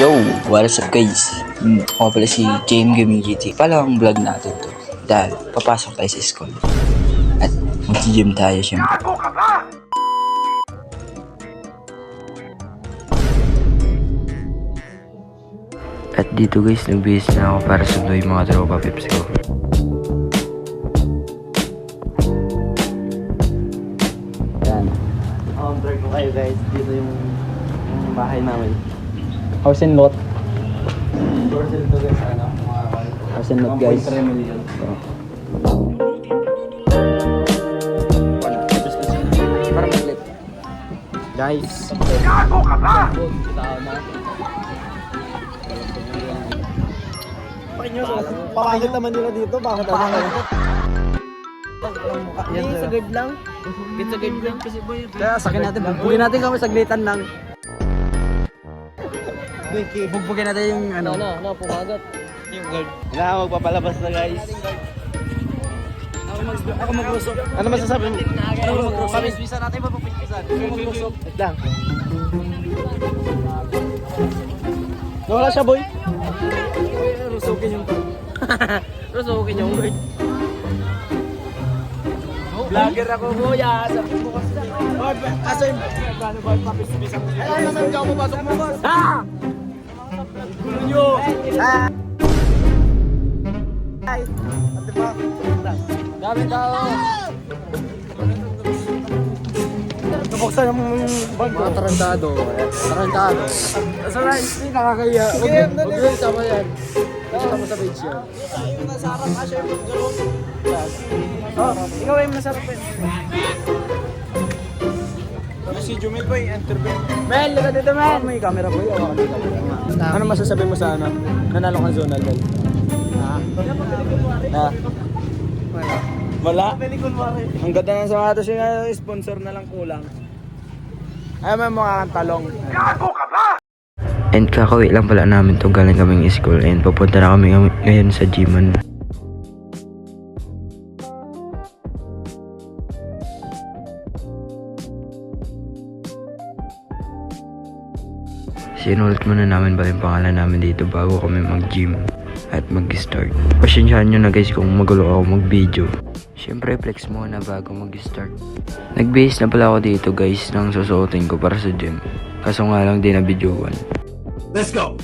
Yo! What's up guys? Ako pala si JM Gaming GT. Palang vlog natin to. Dahil papasok tayo sa school. At mag-gym tayo syempre. At dito guys, nagbihis na ako para sundo yung mga tropa pips ko. Yan. Vlog ko kayo guys. Dito yung bahay namin. House and lot. House and lot guys. House and lot guys. 1.3 million. Para maglit. Guys. Gago ka ba? Pakinggan naman nila dito. Bakit ano nga? Hindi, sagad lang. Sagad lang kasi boy. Kaya sakin natin, bugbugin natin kami saglitan lang. Bugbugin natin yung ano. Pumagat. Yung guard. Na, magpapalabas na guys. Ako maglusok. Ano masasabi mo? Ako maglusok. Papispisan natin, papispisan. Ako maglusok. Wait lang. Nawala siya boy. Rusukin yung guard. Rusukin yung guard. Vlogger ako kuya. Sabi mo kasi sa asa yung plano ba papispisan mo? Ay, nasan ka papasok mo boss? Ha! Gulo nyo! Ay! Ate pa? Dami tao! Nabuksan yung bag ko. Mga tarantado. Tarantado. Sa rice, hindi nakakaya. Huwag yun, sama yan. Sama sa page yan. Yung nasarap ka siya yung garong. Oh, ikaw ay masarap yun. Si Jumel boy, interview. Mel, liga dito Mel! May camera boy, ako may camera. Ano masasabi mo sa ano? Nanalo kang zonal dal? Ha? Wala? Ang ganda ng sapatos yung sponsor na lang kulang. Ay, may mga talong. And kakauwi lang pala namin to, galing kaming school. And papunta na kami ngayon sa gyman. Sinulat muna namin ba yung pangalan namin dito bago kami mag-gym at mag-start. Pasensyahan nyo na guys kung magulo ako mag-video. Siyempre flex muna bago mag-start. Nag-base na pala ako dito guys ng susuotin ko para sa gym. Kaso nga lang din na videoan. Let's go!